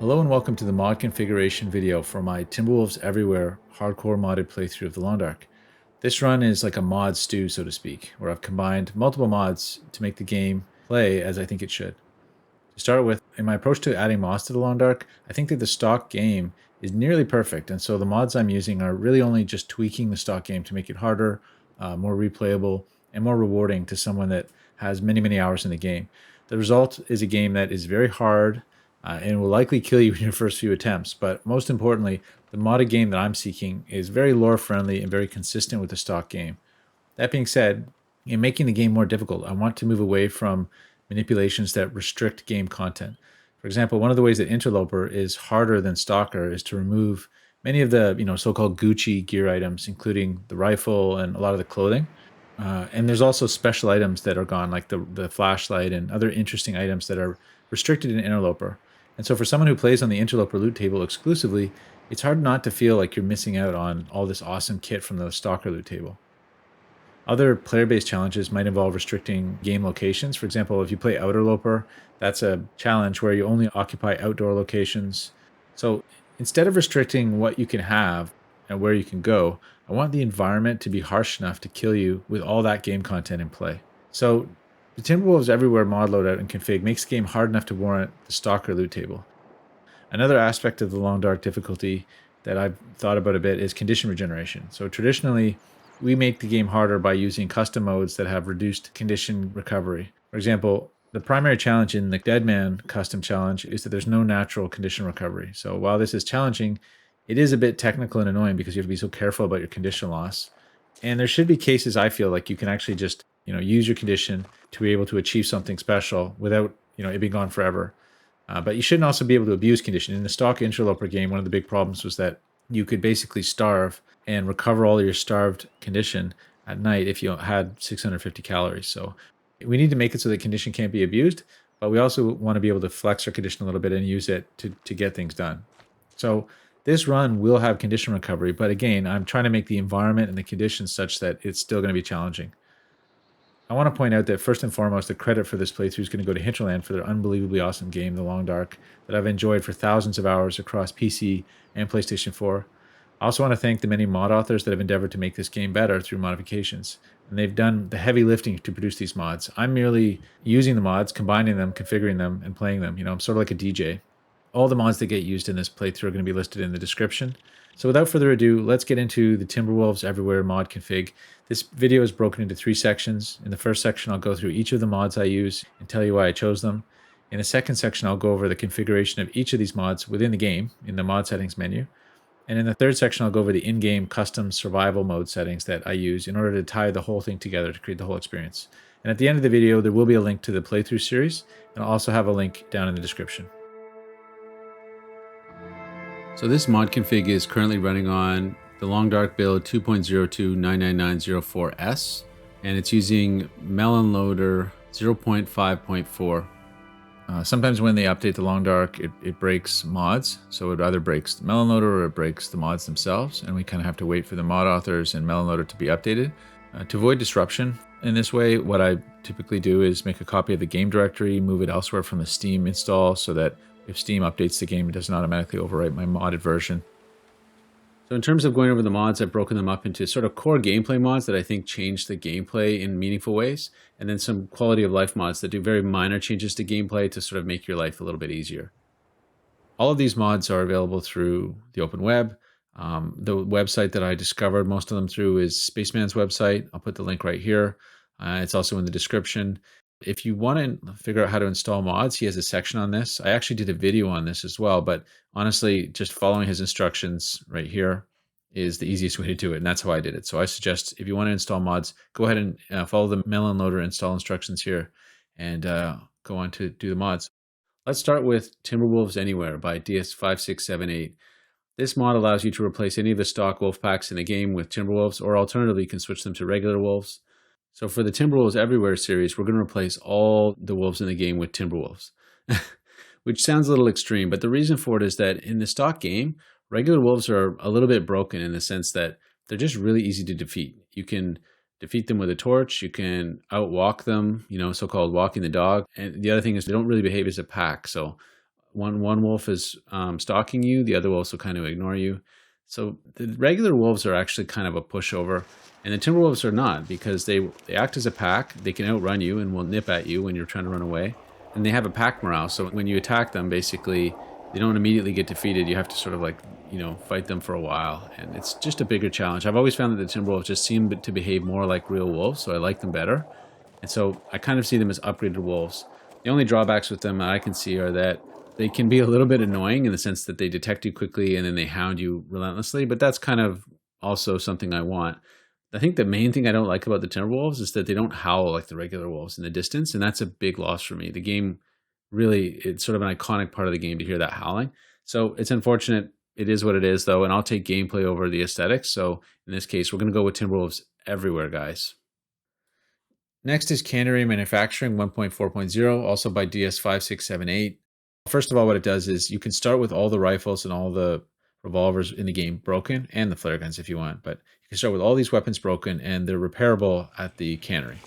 Hello and welcome to the mod configuration video for my Timberwolves Everywhere hardcore modded playthrough of the Long Dark. This run is like a mod stew, so to speak, where I've combined multiple mods to make the game play as I think it should. To start with, in my approach to adding mods to the Long Dark, I think that the stock game is nearly perfect, and so the mods I'm using are really only just tweaking the stock game to make it harder, more replayable, and more rewarding to someone that has many hours in the game. The result is a game that is very hard, and will likely kill you in your first few attempts. But most importantly, the modded game that I'm seeking is very lore friendly and very consistent with the stock game. That being said, in making the game more difficult, I want to move away from manipulations that restrict game content. For example, one of the ways that Interloper is harder than Stalker is to remove many of the so-called Gucci gear items, including the rifle and a lot of the clothing. And there's also special items that are gone, like the flashlight and other interesting items that are restricted in Interloper. And so for someone who plays on the Interloper loot table exclusively, it's hard not to feel like you're missing out on all this awesome kit from the Stalker loot table. Other player-based challenges might involve restricting game locations. For example, if you play Outerloper, that's a challenge where you only occupy outdoor locations. So instead of restricting what you can have and where you can go, I want the environment to be harsh enough to kill you with all that game content in play. So the Timberwolves Everywhere mod loadout and config makes the game hard enough to warrant the Stalker loot table. Another aspect of the Long Dark difficulty that I've thought about a bit is condition regeneration. So traditionally, we make the game harder by using custom modes that have reduced condition recovery. For example, the primary challenge in the Deadman custom challenge is that there's no natural condition recovery. So while this is challenging, it is a bit technical and annoying because you have to be so careful about your condition loss. And there should be cases, I feel like, you can actually just use your condition to be able to achieve something special without it being gone forever. But you shouldn't also be able to abuse condition. In the stock Interloper game, one of the big problems was that you could basically starve and recover all your starved condition at night if you had 650 calories. So we need to make it so that condition can't be abused, but we also want to be able to flex our condition a little bit and use it to get things done. So this run will have condition recovery, but again, I'm trying to make the environment and the conditions such that it's still going to be challenging. I want to point out that first and foremost, the credit for this playthrough is going to go to Hinterland for their unbelievably awesome game, The Long Dark, that I've enjoyed for thousands of hours across PC and PlayStation 4. I also want to thank the many mod authors that have endeavored to make this game better through modifications. And they've done the heavy lifting to produce these mods. I'm merely using the mods, combining them, configuring them, and playing them. I'm sort of like a DJ. All the mods that get used in this playthrough are going to be listed in the description. So without further ado, let's get into the Timberwolves Everywhere mod config. This video is broken into 3 sections. In the first section, I'll go through each of the mods I use and tell you why I chose them. In the second section, I'll go over the configuration of each of these mods within the game in the mod settings menu. And in the third section, I'll go over the in-game custom survival mode settings that I use in order to tie the whole thing together to create the whole experience. And at the end of the video, there will be a link to the playthrough series, and I'll also have a link down in the description. So this mod config is currently running on the Long Dark build 2.0299904S, and it's using Melonloader 0.5.4. Sometimes when they update the Long Dark, it breaks mods. So it either breaks the Melonloader or it breaks the mods themselves, and we kind of have to wait for the mod authors and Melonloader to be updated. To avoid disruption in this way, what I typically do is make a copy of the game directory, move it elsewhere from the Steam install so that if Steam updates the game, it doesn't automatically overwrite my modded version. So in terms of going over the mods, I've broken them up into sort of core gameplay mods that I think change the gameplay in meaningful ways, and then some quality of life mods that do very minor changes to gameplay to sort of make your life a little bit easier. All of these mods are available through the open web. The website that I discovered most of them through is Spaceman's website. I'll put the link right here. It's also in the description. If you want to figure out how to install mods, he has a section on this. I actually did a video on this as well, but honestly, just following his instructions right here is the easiest way to do it, and that's how I did it. So I suggest if you want to install mods, go ahead and follow the Melonloader install instructions here and go on to do the mods. Let's start with Timberwolves Anywhere by DS5678. This mod allows you to replace any of the stock wolf packs in the game with Timberwolves, or alternatively, you can switch them to regular wolves. So for the Timberwolves Everywhere series, we're going to replace all the wolves in the game with Timberwolves, which sounds a little extreme, but the reason for it is that in the stock game, regular wolves are a little bit broken in the sense that they're just really easy to defeat. You can defeat them with a torch, you can outwalk them, so-called walking the dog. And the other thing is they don't really behave as a pack. So one wolf is stalking you, the other wolves will kind of ignore you. So the regular wolves are actually kind of a pushover, and the Timberwolves are not, because they act as a pack. They can outrun you and will nip at you when you're trying to run away. And they have a pack morale, so when you attack them, basically, they don't immediately get defeated. You have to sort of like, fight them for a while, and it's just a bigger challenge. I've always found that the Timberwolves just seem to behave more like real wolves, so I like them better. And so I kind of see them as upgraded wolves. The only drawbacks with them that I can see are that they can be a little bit annoying in the sense that they detect you quickly and then they hound you relentlessly, but that's kind of also something I want. I think the main thing I don't like about the Timberwolves is that they don't howl like the regular wolves in the distance, and that's a big loss for me. The game really, it's sort of an iconic part of the game to hear that howling. So it's unfortunate. It is what it is, though, and I'll take gameplay over the aesthetics. So in this case, we're going to go with Timberwolves Everywhere, guys. Next is Cannery Manufacturing 1.4.0, also by DS5678. First of all, what it does is you can start with all the rifles and all the revolvers in the game broken, and the flare guns if you want, but you can start with all these weapons broken, and they're repairable at the cannery.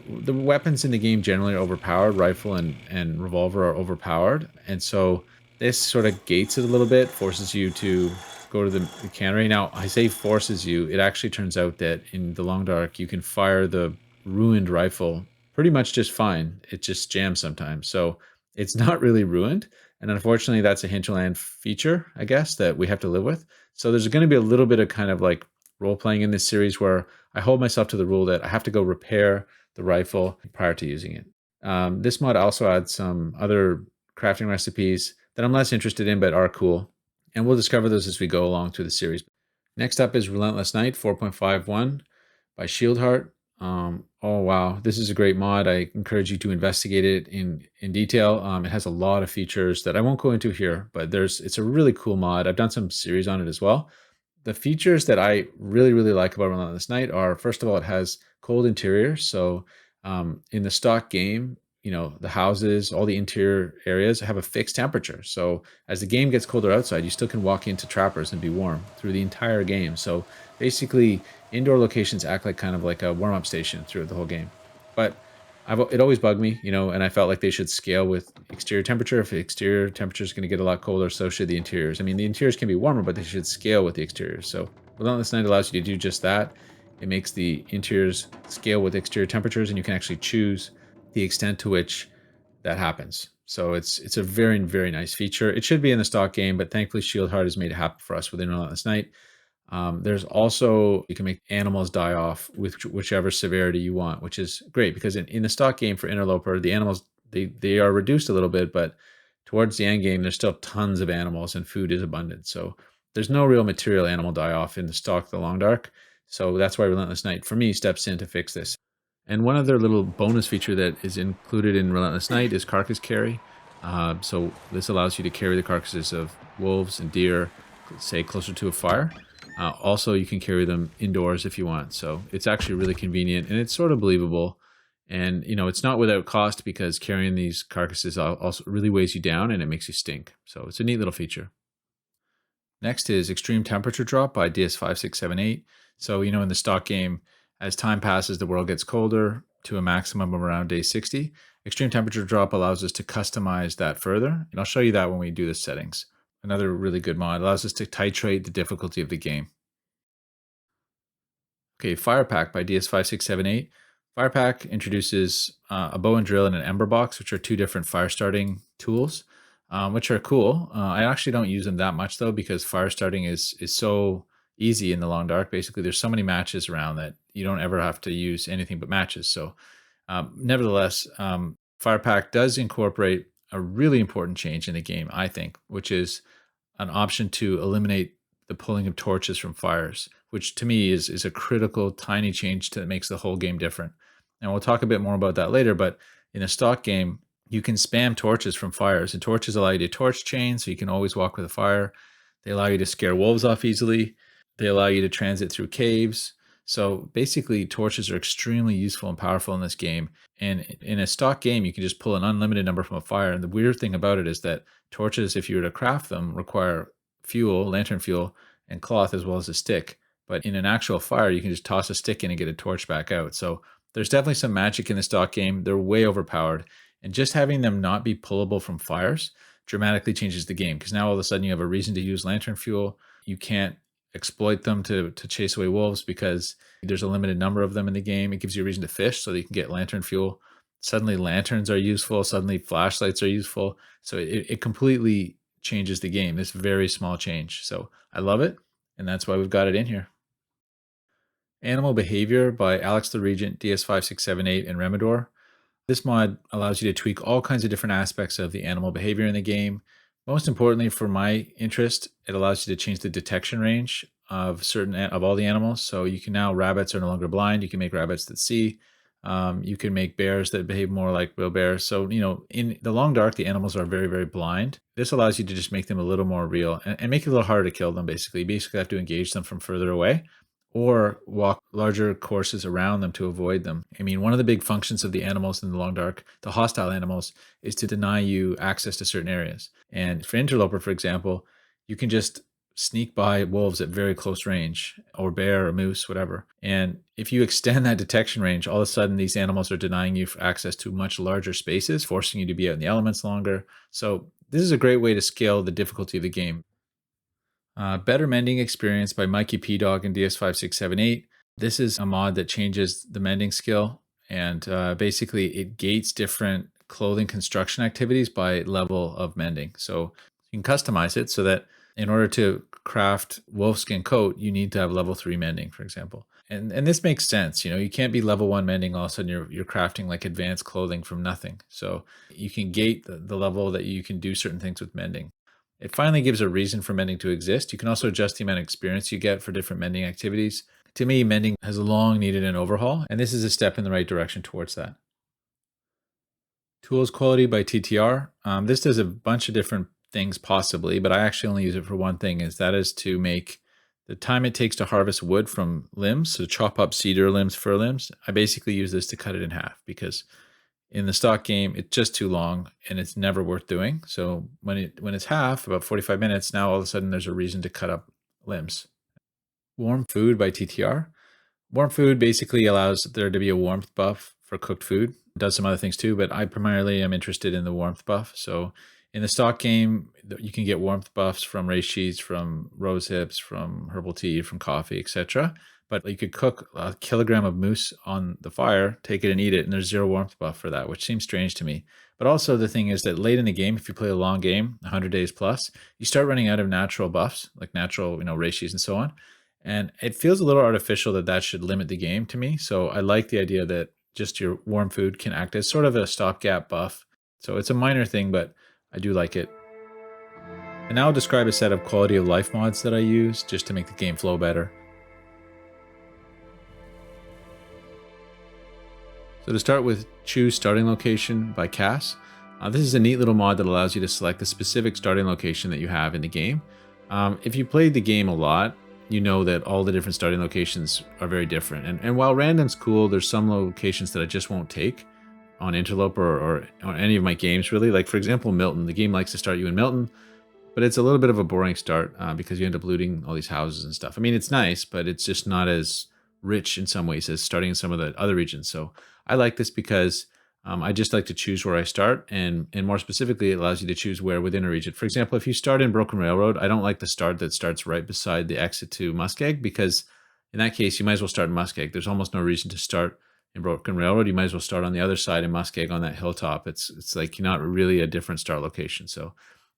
The weapons in the game generally are overpowered. Rifle and revolver are overpowered, and so this sort of gates it a little bit, forces you to go to the cannery. Now, I say forces you, it actually turns out that in the Long Dark, you can fire the ruined rifle pretty much just fine. It just jams sometimes. So it's not really ruined. And unfortunately, that's a hinterland feature, I guess, that we have to live with. So there's going to be a little bit of kind of like role playing in this series where I hold myself to the rule that I have to go repair the rifle prior to using it. This mod also adds some other crafting recipes that I'm less interested in, but are cool. And we'll discover those as we go along through the series. Next up is Relentless Night 4.51 by ShieldHeart. Oh wow, this is a great mod. I encourage you to investigate it in detail. It has a lot of features that I won't go into here, but it's a really cool mod. I've done some series on it as well. The features that I really like about Relentless Night are, first of all, it has cold interiors. So in the stock game, the houses, all the interior areas have a fixed temperature. So as the game gets colder outside, you still can walk into trappers and be warm through the entire game. So basically, indoor locations act like kind of like a warm-up station throughout the whole game. But it always bugged me, and I felt like they should scale with exterior temperature. If the exterior temperature is going to get a lot colder, so should the interiors. I mean, the interiors can be warmer, but they should scale with the exteriors. So Relentless Night allows you to do just that. It makes the interiors scale with exterior temperatures, and you can actually choose the extent to which that happens. So it's a very, very nice feature. It should be in the stock game, but thankfully ShieldHeart has made it happen for us within Relentless Night. There's also, you can make animals die off with whichever severity you want, which is great because in the stock game for Interloper, the animals, they are reduced a little bit, but towards the end game, there's still tons of animals and food is abundant. So there's no real material animal die off in the stock, the Long Dark. So that's why Relentless Night, for me, steps in to fix this. And one other little bonus feature that is included in Relentless Night is carcass carry. So this allows you to carry the carcasses of wolves and deer, say, closer to a fire. Also, you can carry them indoors if you want. So it's actually really convenient and it's sort of believable. And, it's not without cost because carrying these carcasses also really weighs you down and it makes you stink. So it's a neat little feature. Next is Extreme Temperature Drop by DS5678. So, in the stock game, as time passes, the world gets colder to a maximum of around day 60. Extreme Temperature Drop allows us to customize that further. And I'll show you that when we do the settings. Another really good mod allows us to titrate the difficulty of the game. Okay, Fire Pack by DS5678. Fire Pack introduces a bow and drill and an ember box, which are two different fire starting tools, which are cool. I actually don't use them that much though, because fire starting is so easy in the Long Dark. Basically, there's so many matches around that you don't ever have to use anything but matches. So nevertheless, Fire Pack does incorporate a really important change in the game, I think, which is an option to eliminate the pulling of torches from fires, which to me is a critical tiny change that makes the whole game different. And we'll talk a bit more about that later, but in a stock game, you can spam torches from fires, and torches allow you to torch chain, so you can always walk with a fire. They allow you to scare wolves off easily. They allow you to transit through caves. So basically, torches are extremely useful and powerful in this game. And in a stock game, you can just pull an unlimited number from a fire. And the weird thing about it is that torches, if you were to craft them, require fuel, lantern fuel, and cloth as well as a stick. But in an actual fire, you can just toss a stick in and get a torch back out. So there's definitely some magic in the stock game. They're way overpowered. And just having them not be pullable from fires dramatically changes the game, because now all of a sudden you have a reason to use lantern fuel. You can't exploit them to chase away wolves because there's a limited number of them in the game. It gives you a reason to fish so that you can get lantern fuel. Suddenly lanterns are useful. Suddenly flashlights are useful. So it completely changes the game. This very small change. So I love it. And that's why we've got it in here. Animal Behavior by AlexTheRegent, DS5678, and Remodor. This mod allows you to tweak all kinds of different aspects of the animal behavior in the game. Most importantly, for my interest, it allows you to change the detection range of all the animals. So you can now, rabbits are no longer blind. You can make rabbits that see. You can make bears that behave more like real bears. So, in the long dark, the animals are very, very blind. This allows you to just make them a little more real and make it a little harder to kill them, basically. You basically have to engage them from further away or walk larger courses around them to avoid them. I mean, one of the big functions of the animals in the long dark, the hostile animals, is to deny you access to certain areas. And for interloper, for example, you can just sneak by wolves at very close range, or bear or moose, whatever. And if you extend that detection range, all of a sudden these animals are denying you access to much larger spaces, forcing you to be out in the elements longer. So this is a great way to scale the difficulty of the game. Better Mending Experience by MikeyPDog and DS5678. This is a mod that changes the mending skill, and basically it gates different clothing construction activities by level of mending. So you can customize it so that in order to craft wolfskin coat, you need to have level 3 mending, for example. And this makes sense. You can't be level 1 mending, all of a sudden you're crafting like advanced clothing from nothing. So you can gate the level that you can do certain things with mending. It finally gives a reason for mending to exist. You can also adjust the amount of experience you get for different mending activities. To me, mending has long needed an overhaul, and this is a step in the right direction towards that. Tools Quality by TTR. This does a bunch of different things possibly, but I actually only use it for one thing, that is to make the time it takes to harvest wood from limbs, so chop up cedar limbs, fir limbs. I basically use this to cut it in half, because in the stock game, it's just too long and it's never worth doing. So when it's half, about 45 minutes, now all of a sudden there's a reason to cut up limbs. WarmFood by TTR. WarmFood basically allows there to be a warmth buff for cooked food. It does some other things too, but I primarily am interested in the warmth buff. So in the stock game, you can get warmth buffs from race cheese, from rose hips, from herbal tea, from coffee, etc. But you could cook a kilogram of moose on the fire, take it and eat it, and there's 0 warmth buff for that, which seems strange to me. But also the thing is that late in the game, if you play a long game, 100 days plus, you start running out of natural buffs, like natural, race cheese and so on. And it feels a little artificial that should limit the game to me. So I like the idea that just your WarmFood can act as sort of a stopgap buff. So it's a minor thing, but I do like it. And now I'll describe a set of quality of life mods that I use just to make the game flow better. So to start with, Choose Starting Location by Cass. This is a neat little mod that allows you to select the specific starting location that you have in the game. If you played the game a lot, you know that all the different starting locations are very different. And while random's cool, there's some locations that I just won't take on Interloper or on any of my games, really. Like, for example, Milton. The game likes to start you in Milton, but it's a little bit of a boring start because you end up looting all these houses and stuff. I mean, it's nice, but it's just not as rich in some ways as starting in some of the other regions. So I like this because I just like to choose where I start, and more specifically, it allows you to choose where within a region. For example, if you start in Broken Railroad, I don't like the start that starts right beside the exit to Muskeg, because in that case, you might as well start in Muskeg. There's almost no reason to start in Broken Railroad. You might as well start on the other side in Muskeg on that hilltop. It's like you're not really a different start location. So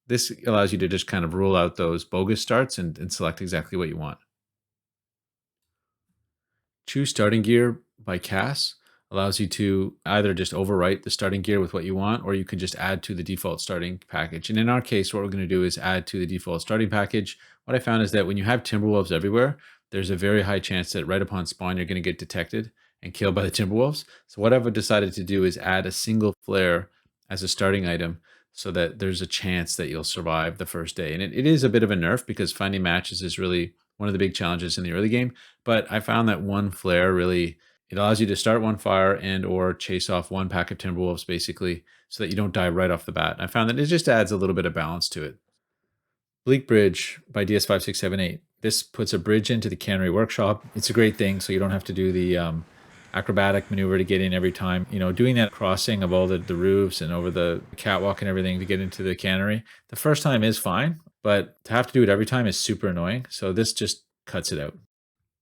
this allows you to just kind of rule out those bogus starts and select exactly what you want. Choose Starting Gear by Cass allows you to either just overwrite the starting gear with what you want, or you can just add to the default starting package. And in our case, what we're going to do is add to the default starting package. What I found is that when you have Timberwolves everywhere, there's a very high chance that right upon spawn, you're going to get detected and killed by the Timberwolves. So what I've decided to do is add a single flare as a starting item so that there's a chance that you'll survive the first day. And it is a bit of a nerf because finding matches is really one of the big challenges in the early game. But I found that one flare really, it allows you to start one fire and or chase off one pack of Timberwolves, basically, so that you don't die right off the bat. I found that it just adds a little bit of balance to it. Bleak Bridge by DS5678. This puts a bridge into the Cannery workshop. It's a great thing, so you don't have to do the acrobatic maneuver to get in every time. You know, doing that crossing of all the roofs and over the catwalk and everything to get into the cannery, the first time is fine, but to have to do it every time is super annoying. So this just cuts it out.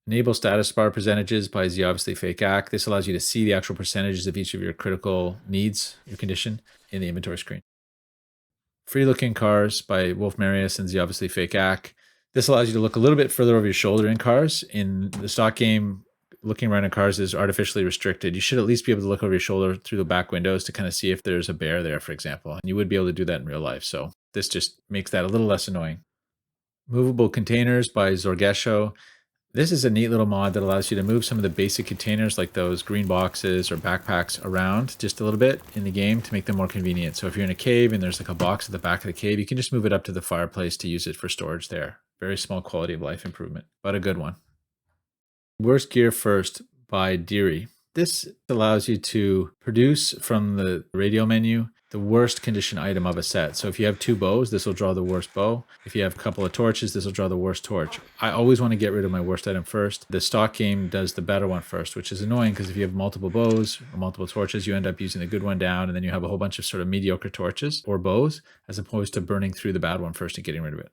Enable status bar percentages by zeobviouslyfakeacc. This allows you to see the actual percentages of each of your critical needs, your condition, in the inventory screen. FreeLooKinCars by WulfMarius and zeobviouslyfakeacc. This allows you to look a little bit further over your shoulder in cars. In the stock game, looking around in cars is artificially restricted. You should at least be able to look over your shoulder through the back windows to kind of see if there's a bear there, for example. And you would be able to do that in real life. So this just makes that a little less annoying. Movable Containers by Zorgesho. This is a neat little mod that allows you to move some of the basic containers like those green boxes or backpacks around just a little bit in the game to make them more convenient. So if you're in a cave and there's like a box at the back of the cave, you can just move it up to the fireplace to use it for storage there. Very small quality of life improvement, but a good one. Worst Gear First by Deerie. This allows you to produce from the radio menu the worst condition item of a set. So if you have 2 bows, this will draw the worst bow. If you have a couple of torches, this will draw the worst torch. I always want to get rid of my worst item first. The stock game does the better one first, which is annoying because if you have multiple bows or multiple torches, you end up using the good one down, and then you have a whole bunch of sort of mediocre torches or bows, as opposed to burning through the bad one first and getting rid of it.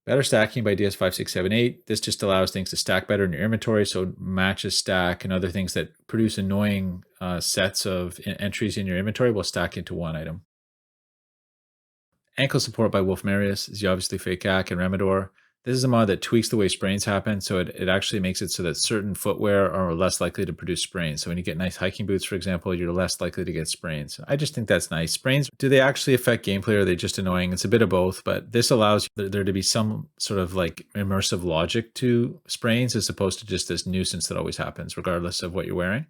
Better Stacking by DS5678. This just allows things to stack better in your inventory, so matches stack and other things that produce annoying sets of entries in your inventory will stack into one item. Ankle Support by WulfMarius, zeobviouslyfakeacc, and Remodor. This is a mod that tweaks the way sprains happen, so it actually makes it so that certain footwear are less likely to produce sprains. So when you get nice hiking boots, for example, you're less likely to get sprains. I just think that's nice. Sprains, do they actually affect gameplay or are they just annoying? It's a bit of both, but this allows there to be some sort of like immersive logic to sprains as opposed to just this nuisance that always happens, regardless of what you're wearing.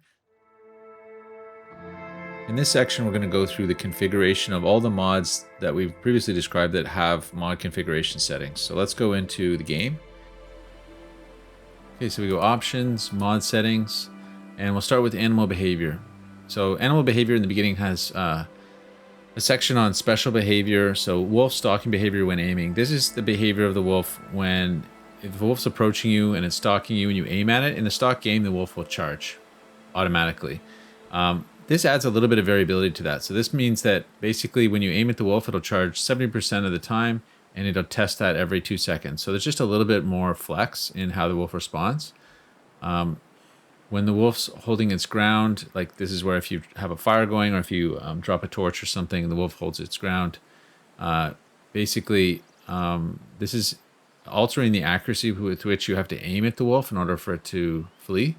In this section, we're going to go through the configuration of all the mods that we've previously described that have mod configuration settings. So let's go into the game. Okay, so we go Options, Mod Settings, and we'll start with Animal Behavior. So Animal Behavior in the beginning has a section on Special Behavior. So wolf stalking behavior when aiming. This is the behavior of the wolf when if the wolf's approaching you and it's stalking you and you aim at it. In the stock game, the wolf will charge automatically. This adds a little bit of variability to that. So this means that basically when you aim at the wolf, it'll charge 70% of the time and it'll test that every 2 seconds. So there's just a little bit more flex in how the wolf responds. When the wolf's holding its ground, like this is where if you have a fire going or if you drop a torch or something, the wolf holds its ground. Basically, this is altering the accuracy with which you have to aim at the wolf in order for it to flee.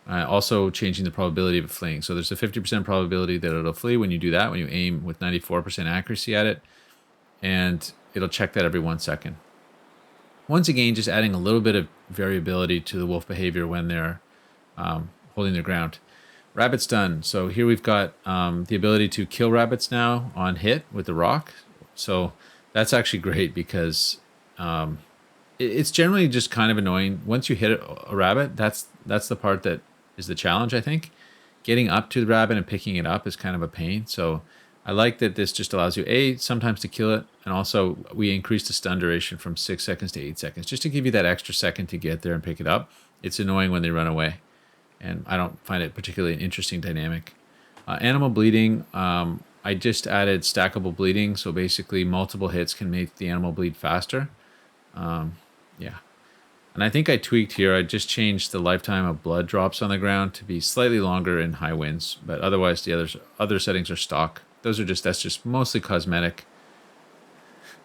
Also changing the probability of it fleeing. So there's a 50% probability that it'll flee when you do that, when you aim with 94% accuracy at it. And it'll check that every 1 second. Once again, just adding a little bit of variability to the wolf behavior when they're holding their ground. Rabbit stun. So here we've got the ability to kill rabbits now on hit with the rock. So that's actually great because it's generally just kind of annoying. Once you hit a rabbit, that's the part that is the challenge, I think. Getting up to the rabbit and picking it up is kind of a pain. So I like that this just allows you, sometimes to kill it, and also we increase the stun duration from 6 seconds to 8 seconds, just to give you that extra second to get there and pick it up. It's annoying when they run away, and I don't find it particularly an interesting dynamic. Animal bleeding, I just added stackable bleeding, so basically multiple hits can make the animal bleed faster. Yeah. And I think I tweaked here. I just changed the lifetime of blood drops on the ground to be slightly longer in high winds, but otherwise the other settings are stock. That's just mostly cosmetic.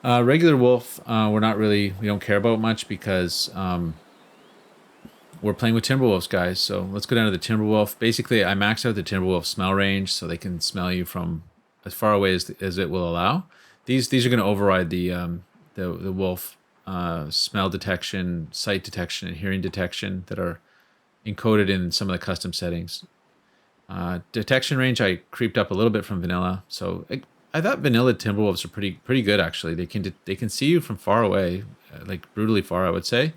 Regular wolf, we don't care about much because we're playing with Timberwolves, guys. So let's go down to the Timberwolf. Basically, I maxed out the Timberwolf smell range so they can smell you from as far away as it will allow. These are going to override the wolf smell detection, sight detection, and hearing detection that are encoded in some of the custom settings. Detection range I creeped up a little bit from vanilla, so I thought vanilla Timberwolves are pretty good actually. They can see you from far away, like brutally far, I would say,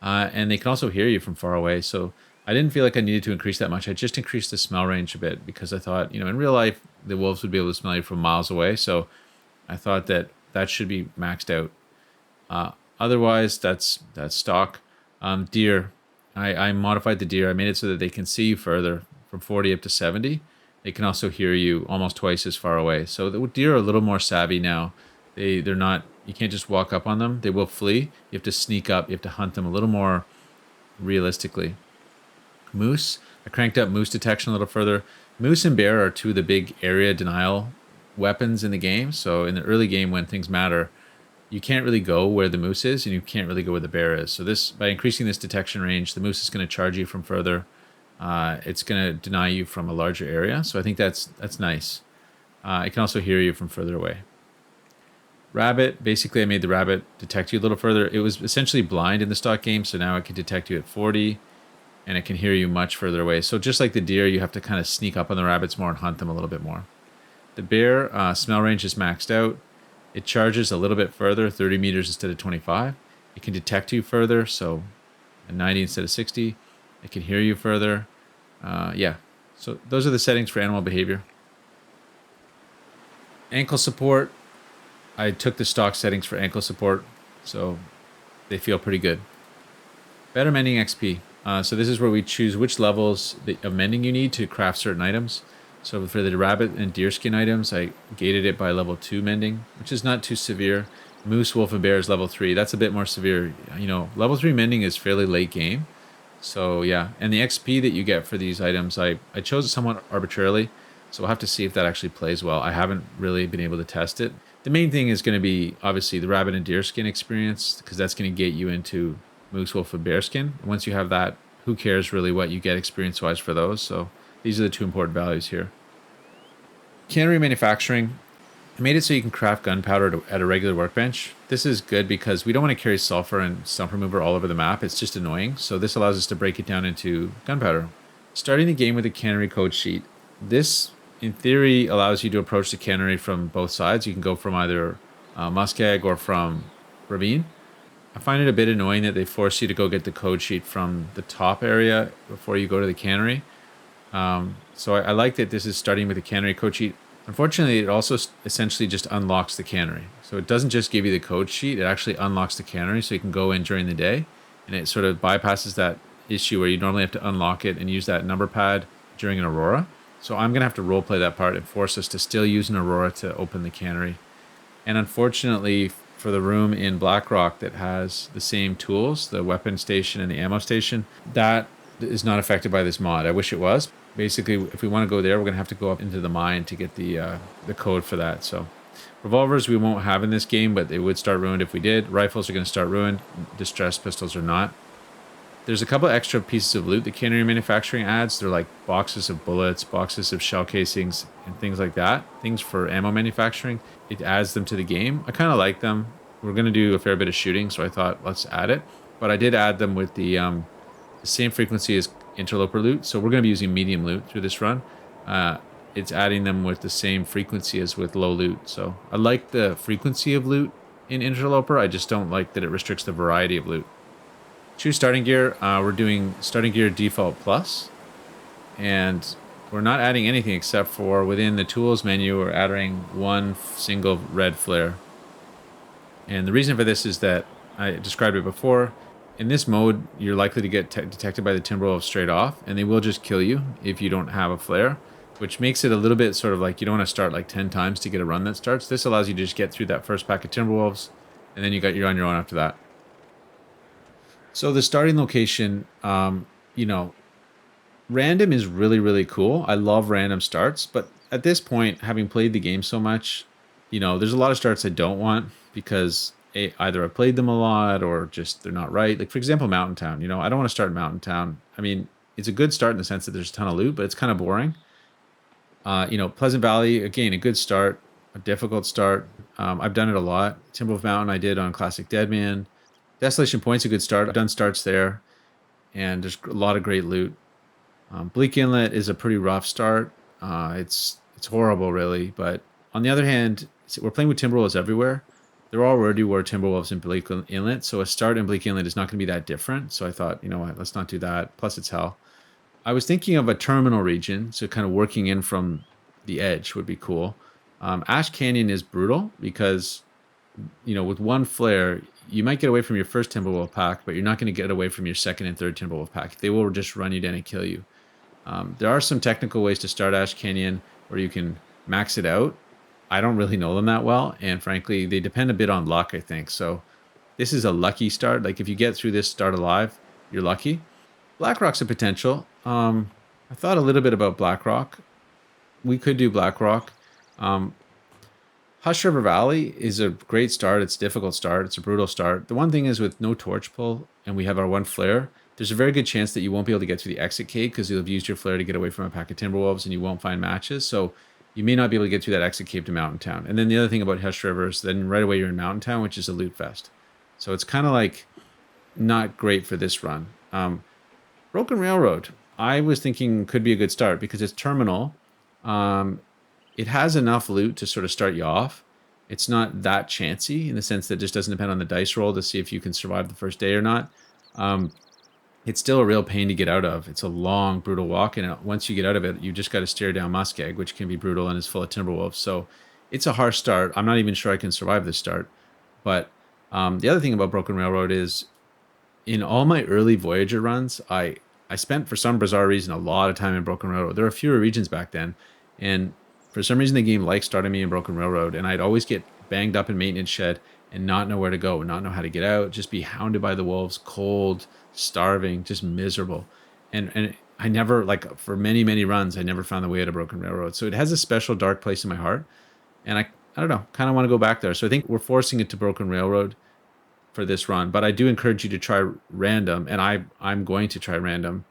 and they can also hear you from far away. So I didn't feel like I needed to increase that much. I just increased the smell range a bit because I thought, in real life the wolves would be able to smell you from miles away. So I thought that should be maxed out. Otherwise, that's stock. Deer. I modified the deer. I made it so that they can see you further from 40 up to 70. They can also hear you almost twice as far away. So the deer are a little more savvy now. They're not, you can't just walk up on them. They will flee. You have to sneak up. You have to hunt them a little more realistically. Moose, I cranked up moose detection a little further. Moose and bear are two of the big area denial weapons in the game. So in the early game when things matter, you can't really go where the moose is and you can't really go where the bear is. So this, by increasing this detection range, the moose is going to charge you from further. It's going to deny you from a larger area. So I think that's nice. It can also hear you from further away. Rabbit, basically I made the rabbit detect you a little further. It was essentially blind in the stock game, so now it can detect you at 40, and it can hear you much further away. So just like the deer, you have to kind of sneak up on the rabbits more and hunt them a little bit more. The bear, smell range is maxed out. It charges a little bit further, 30 meters instead of 25. It can detect you further, so 90 instead of 60. It can hear you further. Yeah, so those are the settings for animal behavior. Ankle support. I took the stock settings for ankle support, so they feel pretty good. Better Mending XP. So this is where we choose which levels of mending you need to craft certain items. So for the rabbit and deerskin items, I gated it by level 2 mending, which is not too severe. Moose, wolf, and bear is level 3. That's a bit more severe. You know, level 3 mending is fairly late game. So yeah, and the XP that you get for these items, I chose it somewhat arbitrarily. So we'll have to see if that actually plays well. I haven't really been able to test it. The main thing is going to be obviously the rabbit and deerskin experience, because that's going to get you into moose, wolf, and bearskin. Once you have that, who cares really what you get experience-wise for those? So these are the two important values here. Cannery Manufacturing. I made it so you can craft gunpowder at a regular workbench. This is good because we don't want to carry sulfur and stump remover all over the map. It's just annoying. So this allows us to break it down into gunpowder. Starting the game with a cannery code sheet. This, in theory, allows you to approach the cannery from both sides. You can go from either Muskeg or from Ravine. I find it a bit annoying that they force you to go get the code sheet from the top area before you go to the cannery. So I like that this is starting with the cannery code sheet. Unfortunately, it also essentially just unlocks the cannery. So it doesn't just give you the code sheet, it actually unlocks the cannery so you can go in during the day. And it sort of bypasses that issue where you normally have to unlock it and use that number pad during an Aurora. So I'm going to have to roleplay that part and force us to still use an Aurora to open the cannery. And unfortunately, for the room in Blackrock that has the same tools, the weapon station and the ammo station, that is not affected by this mod. I wish it was. Basically, if we want to go there, we're going to have to go up into the mine to get the code for that. So revolvers we won't have in this game, but they would start ruined if we did. Rifles are going to start ruined. Distress pistols are not. There's a couple extra pieces of loot that Cannery Manufacturing adds. They're like boxes of bullets, boxes of shell casings, and things like that. Things for ammo manufacturing. It adds them to the game. I kind of like them. We're going to do a fair bit of shooting, so I thought let's add it. But I did add them with the same frequency as interloper loot. So we're going to be using medium loot through this run. It's adding them with the same frequency as with low loot. So I like the frequency of loot in interloper. I just don't like that it restricts the variety of loot. Choose starting gear. We're doing starting gear default plus, and we're not adding anything except for within the tools menu, we're adding one single red flare. And the reason for this is that I described it before. In this mode, you're likely to get detected by the Timberwolves straight off, and they will just kill you if you don't have a flare, which makes it a little bit sort of like you don't want to start like 10 times to get a run that starts. This allows you to just get through that first pack of Timberwolves, and then you're on your own after that. So the starting location, you know, random is really, really cool. I love random starts, but at this point, having played the game so much, you know, there's a lot of starts I don't want because either I've played them a lot or just they're not right. Like, for example, Mountain Town. You know, I don't want to start Mountain Town. I mean, it's a good start in the sense that there's a ton of loot, but it's kind of boring. You know, Pleasant Valley, again, a good start, a difficult start. I've done it a lot. Timberwolf Mountain I did on Classic Deadman. Desolation Point's a good start. I've done starts there, and there's a lot of great loot. Bleak Inlet is a pretty rough start. It's horrible, really. But on the other hand, we're playing with Timberwolves Everywhere. There already were Timberwolves in Bleak Inlet, so a start in Bleak Inlet is not going to be that different. So I thought, you know what, let's not do that. Plus, it's hell. I was thinking of a terminal region, so kind of working in from the edge would be cool. Ash Canyon is brutal because with one flare, you might get away from your first Timberwolf pack, but you're not going to get away from your second and third Timberwolf pack. They will just run you down and kill you. There are some technical ways to start Ash Canyon where you can max it out. I don't really know them that well, and frankly, they depend a bit on luck, I think. So this is a lucky start. Like if you get through this start alive, you're lucky. Blackrock's a potential. I thought a little bit about Blackrock. We could do Blackrock. Hush River Valley is a great start. It's a difficult start. It's a brutal start. The one thing is with no torch pull and we have our one flare, there's a very good chance that you won't be able to get through the exit cave because you'll have used your flare to get away from a pack of Timberwolves and you won't find matches. So you may not be able to get through that exit cave to Mountain Town. And then the other thing about Hush River is then right away you're in Mountain Town, which is a loot fest. So it's kind of like not great for this run. Broken Railroad, I was thinking could be a good start because it's terminal. It has enough loot to sort of start you off. It's not that chancy in the sense that it just doesn't depend on the dice roll to see if you can survive the first day or not. It's still a real pain to get out of. It's a long, brutal walk, and once you get out of it, you just got to stare down Muskeg, which can be brutal and is full of Timberwolves. So it's a harsh start. I'm not even sure I can survive this start. But the other thing about Broken Railroad is in all my early Voyager runs, I spent, for some bizarre reason, a lot of time in Broken Railroad. There were fewer regions back then, and for some reason the game liked starting me in Broken Railroad, and I'd always get banged up in Maintenance Shed and not know where to go, not know how to get out, just be hounded by the wolves, cold, starving, just miserable. And I never, like for many, many runs, I never found the way out of Broken Railroad. So it has a special dark place in my heart, and I don't know, kind of want to go back there. So I think we're forcing it to Broken Railroad for this run, but I do encourage you to try random, and I'm going to try random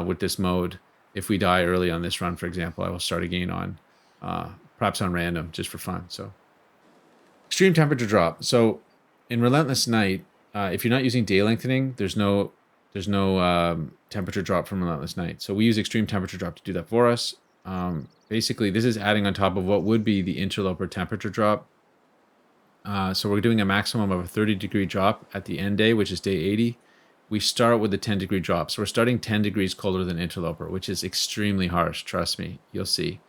with this mode. If we die early on this run, for example, I will start again on perhaps on random just for fun. So extreme temperature drop. So in Relentless Night, if you're not using day lengthening, there's no temperature drop from Relentless Night. So we use extreme temperature drop to do that for us. Basically, this is adding on top of what would be the interloper temperature drop. So we're doing a maximum of a 30-degree drop at the end day, which is day 80. We start with a 10-degree drop. So we're starting 10 degrees colder than interloper, which is extremely harsh. Trust me, you'll see.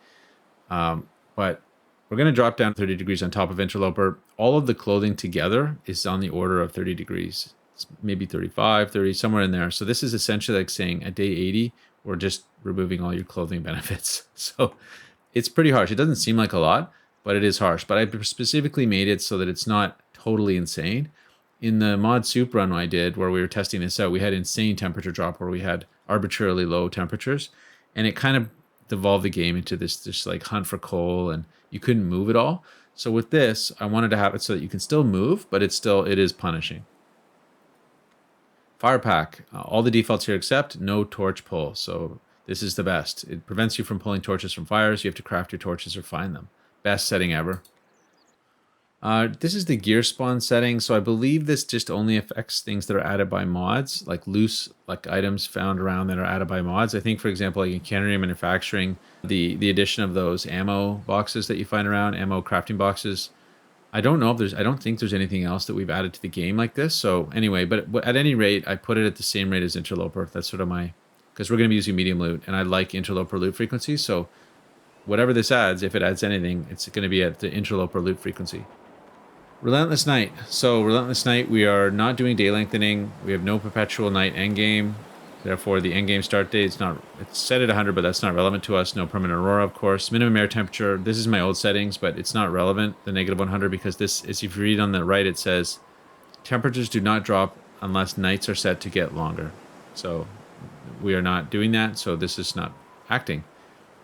But we're going to drop down 30 degrees on top of interloper. All of the clothing together is on the order of 30 degrees. It's maybe 35, 30, somewhere in there. So this is essentially like saying at day 80, we're just removing all your clothing benefits. So it's pretty harsh. It doesn't seem like a lot, but it is harsh. But I specifically made it so that it's not totally insane. In the mod soup run I did, where we were testing this out, we had insane temperature drop where we had arbitrarily low temperatures, and it kind of devolved the game into this like hunt for coal, and you couldn't move at all. So with this, I wanted to have it so that you can still move, but it is punishing. Fire pack, all the defaults here except no torch pull. So this is the best. It prevents you from pulling torches from fires. You have to craft your torches or find them. Best setting ever. This is the gear spawn setting. So I believe this just only affects things that are added by mods, like loose like items found around that are added by mods. I think, for example, like in Cannery Manufacturing, the addition of those ammo boxes that you find around, ammo crafting boxes. I don't think there's anything else that we've added to the game like this. So anyway, but at any rate, I put it at the same rate as interloper. That's sort of because we're going to be using medium loot, and I like interloper loot frequency. So whatever this adds, if it adds anything, it's going to be at the interloper loot frequency. Relentless Night. So Relentless Night, we are not doing day lengthening. We have no perpetual night endgame. Therefore, the endgame start date, it's set at 100, but that's not relevant to us. No permanent aurora, of course. Minimum air temperature. This is my old settings, but it's not relevant, the negative 100, because this is, if you read on the right, it says temperatures do not drop unless nights are set to get longer. So we are not doing that, so this is not acting.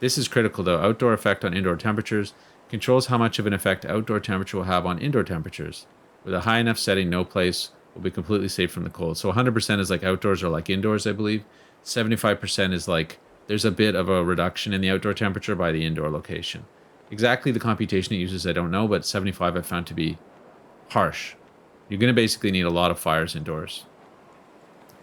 This is critical, though. Outdoor effect on indoor temperatures. Controls how much of an effect outdoor temperature will have on indoor temperatures. With a high enough setting, no place will be completely safe from the cold. So 100% is like outdoors or like indoors, I believe. 75% is like there's a bit of a reduction in the outdoor temperature by the indoor location. Exactly the computation it uses, I don't know, but 75 I found to be harsh. You're going to basically need a lot of fires indoors.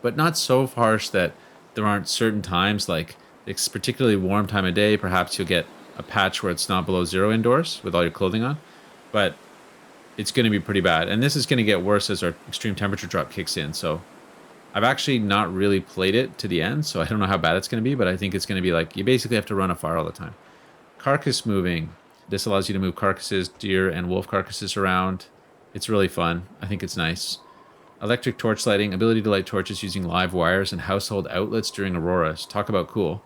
But not so harsh that there aren't certain times, like it's particularly warm time of day, perhaps you'll get a patch where it's not below 0 indoors with all your clothing on, but it's going to be pretty bad. And this is going to get worse as our extreme temperature drop kicks in. So I've actually not really played it to the end, so I don't know how bad it's going to be, but I think it's going to be like you basically have to run a fire all the time. Carcass moving. This allows you to move carcasses, deer and wolf carcasses around. It's really fun. I think it's nice. Electric torch lighting, ability to light torches using live wires and household outlets during auroras. Talk about cool.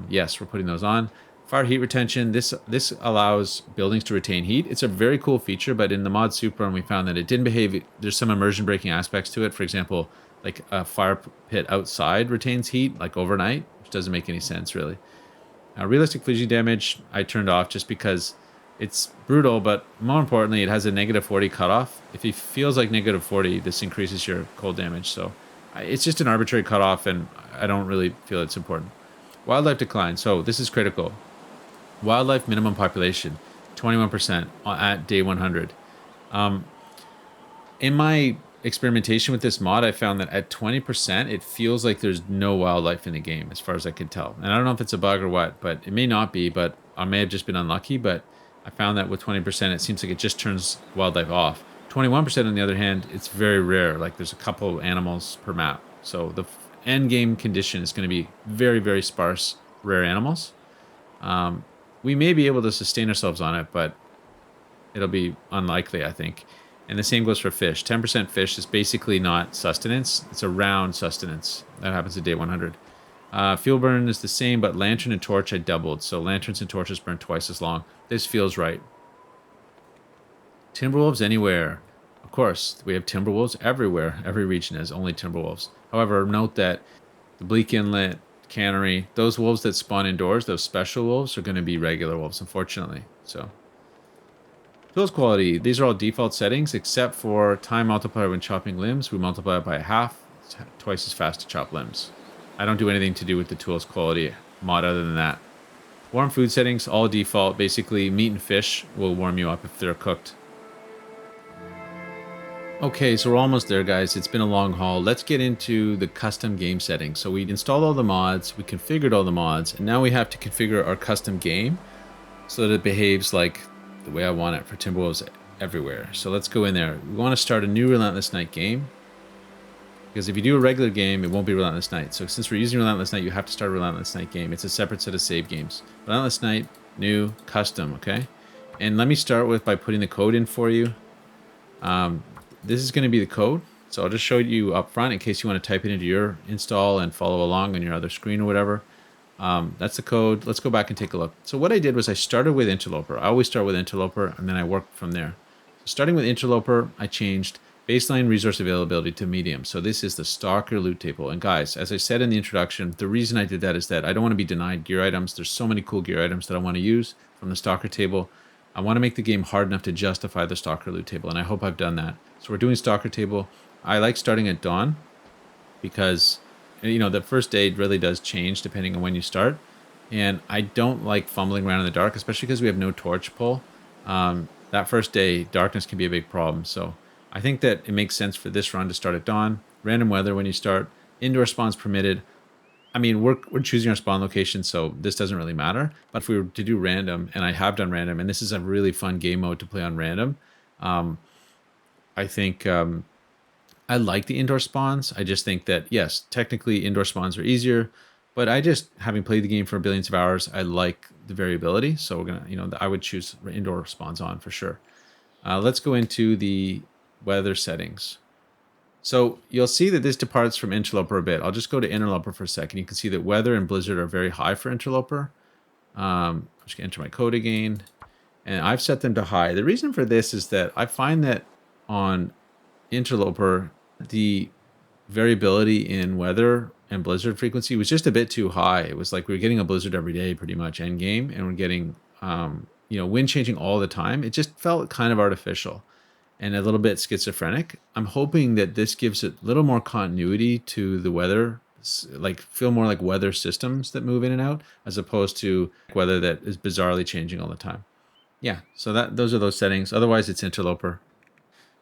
Yes, we're putting those on. Fire heat retention. This allows buildings to retain heat. It's a very cool feature, but in the mod super run, we found that it didn't behave. There's some immersion breaking aspects to it. For example, like a fire pit outside retains heat, like overnight, which doesn't make any sense really. Realistic freezing damage, I turned off just because it's brutal, but more importantly, it has a -40 cutoff. If it feels like -40, this increases your cold damage. So it's just an arbitrary cutoff, and I don't really feel it's important. Wildlife decline. So this is critical. Wildlife minimum population, 21% at day 100. In my experimentation with this mod, I found that at 20%, it feels like there's no wildlife in the game, as far as I can tell. And I don't know if it's a bug or what, but it may not be, but I may have just been unlucky, but I found that with 20%, it seems like it just turns wildlife off. 21%, on the other hand, it's very rare. Like there's a couple animals per map. So the end game condition is going to be very, very sparse, rare animals. We may be able to sustain ourselves on it, but it'll be unlikely, I think. And the same goes for fish. 10% fish is basically not sustenance. It's around sustenance. That happens at day 100. Fuel burn is the same, but lantern and torch I doubled. So lanterns and torches burn twice as long. This feels right. Timberwolves Anywhere. Of course, we have Timberwolves everywhere. Every region has only Timberwolves. However, note that the Bleak Inlet, Cannery, those wolves that spawn indoors, those special wolves, are going to be regular wolves, unfortunately. So, tools quality. These are all default settings, except for time multiplier when chopping limbs. We multiply it by half. It's twice as fast to chop limbs. I don't do anything to do with the tools quality mod other than that. Warm food settings, all default. Basically, meat and fish will warm you up if they're cooked. Okay, so we're almost there, guys. It's been a long haul. Let's get into the custom game settings. So we installed all the mods, we configured all the mods, and now we have to configure our custom game so that it behaves like the way I want it for Timberwolves Everywhere. So let's go in there. We want to start a new Relentless Night game, because if you do a regular game, it won't be Relentless Night. So since we're using Relentless Night, you have to start a Relentless Night game. It's a separate set of save games. Relentless Night, new, custom, okay? And let me start with by putting the code in for you. This is going to be the code, so I'll just show you up front in case you want to type it into your install and follow along on your other screen or whatever. That's the code. Let's go back and take a look. So what I did was I started with Interloper. I always start with Interloper, and then I work from there. So starting with Interloper, I changed baseline resource availability to medium. So this is the Stalker loot table. And guys, as I said in the introduction, the reason I did that is that I don't want to be denied gear items. There's so many cool gear items that I want to use from the Stalker table. I want to make the game hard enough to justify the Stalker loot table, and I hope I've done that. So we're doing Stalker table. I like starting at dawn because, you know, the first day really does change depending on when you start. And I don't like fumbling around in the dark, especially because we have no torch pull. That first day, darkness can be a big problem. So I think that it makes sense for this run to start at dawn. Random weather when you start. Indoor spawns permitted. I mean, we're choosing our spawn location, so this doesn't really matter. But if we were to do random, and I have done random, and this is a really fun game mode to play on random, I think I like the indoor spawns. I just think that, yes, technically indoor spawns are easier, but I just, having played the game for billions of hours, I like the variability. So we're going to, you know, I would choose indoor spawns on for sure. Let's go into the weather settings. So you'll see that this departs from Interloper a bit. I'll just go to Interloper for a second. You can see that weather and blizzard are very high for Interloper. I'm just going to enter my code again. And I've set them to high. The reason for this is that I find that on Interloper, the variability in weather and blizzard frequency was just a bit too high. It was like we were getting a blizzard every day pretty much end game, and we're getting you know, wind changing all the time. It just felt kind of artificial and a little bit schizophrenic. I'm hoping that this gives it a little more continuity to the weather, like feel more like weather systems that move in and out, as opposed to weather that is bizarrely changing all the time. Yeah, so those are those settings. Otherwise, it's Interloper.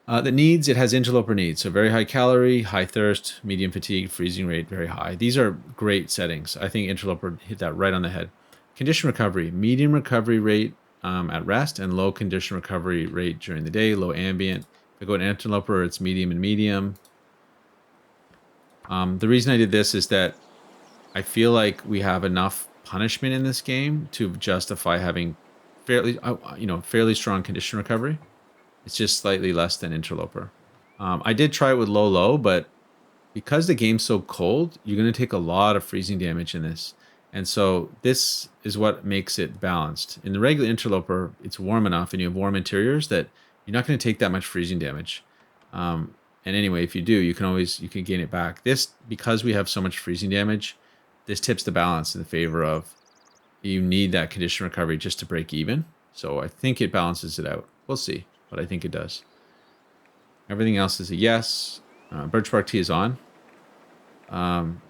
The needs, it has Interloper needs. So very high calorie, high thirst, medium fatigue, freezing rate, very high. These are great settings. I think Interloper hit that right on the head. Condition recovery, medium recovery rate at rest and low condition recovery rate during the day, low ambient. If I go to Interloper, it's medium and medium. The reason I did this is that I feel like we have enough punishment in this game to justify having fairly strong condition recovery. It's just slightly less than Interloper. I did try it with low, but because the game's so cold, you're going to take a lot of freezing damage in this. And so this is what makes it balanced. In the regular Interloper, it's warm enough and you have warm interiors that you're not going to take that much freezing damage. And anyway, if you do, you can gain it back. This, because we have so much freezing damage, this tips the balance in the favor of you need that condition recovery just to break even. So I think it balances it out. We'll see, but I think it does. Everything else is a yes. Birch bark tea is on.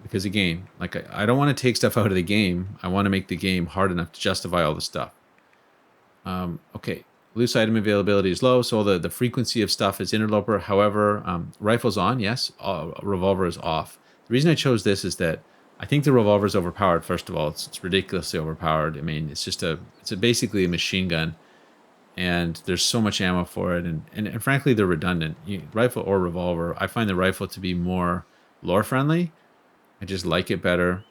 Because again, like I don't want to take stuff out of the game. I want to make the game hard enough to justify all the stuff. Okay, loose item availability is low, so the frequency of stuff is Interloper. However, rifle's on, yes. Revolver is off. The reason I chose this is that I think the revolver is overpowered. First of all, it's ridiculously overpowered. I mean, it's basically a machine gun, and there's so much ammo for it, and frankly, they're redundant. Rifle or revolver, I find the rifle to be more lore friendly. I just like it better.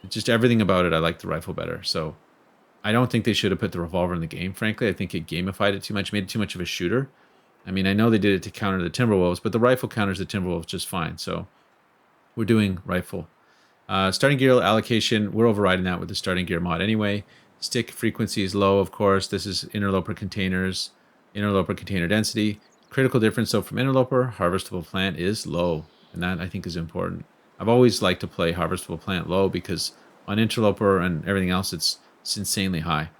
Just everything about it, I like the rifle better. So I don't think they should have put the revolver in the game, frankly. I think it gamified it too much, made it too much of a shooter. I mean, I know they did it to counter the Timberwolves, but the rifle counters the Timberwolves just fine. So we're doing rifle. Starting gear allocation, we're overriding that with the starting gear mod anyway. Stick frequency is low, of course. This is interloper containers, interloper container density. Critical difference, though, from interloper, harvestable plant is low. And that, I think, is important. I've always liked to play harvestable plant low because on interloper and everything else, it's insanely high.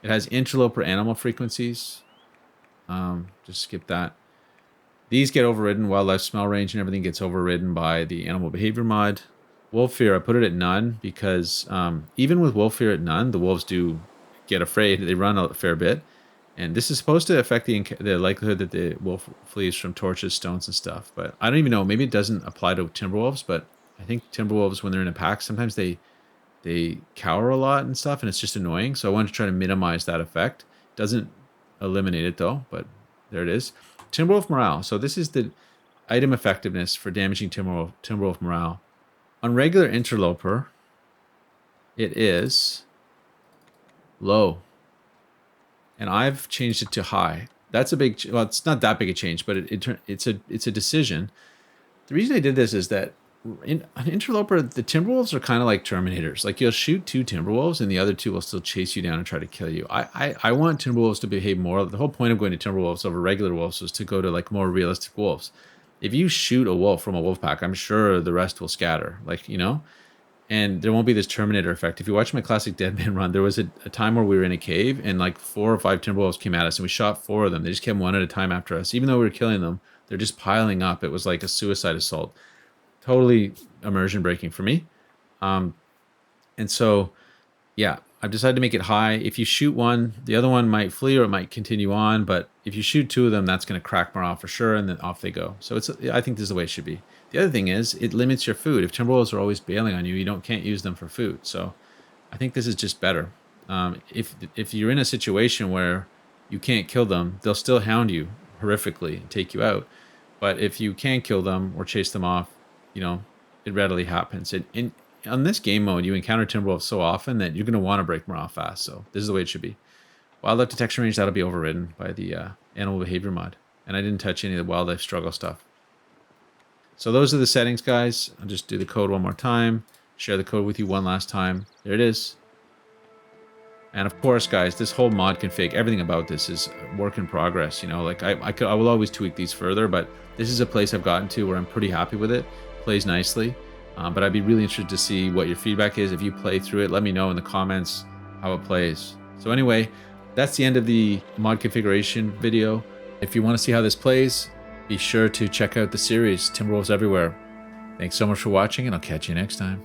It has interloper animal frequencies. Just skip that. These get overridden. Wildlife smell range and everything gets overridden by the animal behavior mod. Wolf fear, I put it at none because even with wolf fear at none, the wolves do get afraid. They run a fair bit. And this is supposed to affect the likelihood that the wolf flees from torches, stones, and stuff. But I don't even know. Maybe it doesn't apply to Timberwolves, but I think Timberwolves, when they're in a pack, sometimes they cower a lot and stuff, and it's just annoying. So I want to try to minimize that effect. Doesn't eliminate it, though, but there it is. Timberwolf morale. So this is the item effectiveness for damaging Timberwolf morale. On regular interloper, it is low. And I've changed it to high. That's a big, well, it's not that big a change, but it's a decision. The reason I did this is that in an interloper, the Timberwolves are kind of like Terminators. Like you'll shoot 2 Timberwolves and the other 2 will still chase you down and try to kill you. I want Timberwolves to behave more. The whole point of going to Timberwolves over regular wolves was to go to like more realistic wolves. If you shoot a wolf from a wolf pack, I'm sure the rest will scatter, like, you know, and there won't be this Terminator effect. If you watch my classic Deadman run, there was a time where we were in a cave and like 4 or 5 Timberwolves came at us and we shot 4 of them. They just came one at a time after us. Even though we were killing them, they're just piling up. It was like a suicide assault. Totally immersion breaking for me. And so, yeah, I've decided to make it high. If you shoot one, the other one might flee or it might continue on. But if you shoot 2 of them, that's going to crack morale for sure. And then off they go. So I think this is the way it should be. The other thing is it limits your food. If Timberwolves are always bailing on you, you can't use them for food. So I think this is just better. If you're in a situation where you can't kill them, they'll still hound you horrifically and take you out. But if you can kill them or chase them off, you know, it readily happens. On this game mode, you encounter Timberwolves so often that you're going to want to break morale fast. So this is the way it should be. Wildlife detection range, that'll be overridden by the animal behavior mod. And I didn't touch any of the wildlife struggle stuff. So those are the settings, guys. I'll just do the code one more time. Share the code with you one last time. There it is. And of course, guys, this whole mod config, everything about this is work in progress. You know, like I will always tweak these further, but this is a place I've gotten to where I'm pretty happy with it. Plays nicely. But I'd be really interested to see what your feedback is. If you play through it, let me know in the comments how it plays. So anyway, that's the end of the mod configuration video. If you want to see how this plays, be sure to check out the series, Timberwolves Everywhere. Thanks so much for watching, and I'll catch you next time.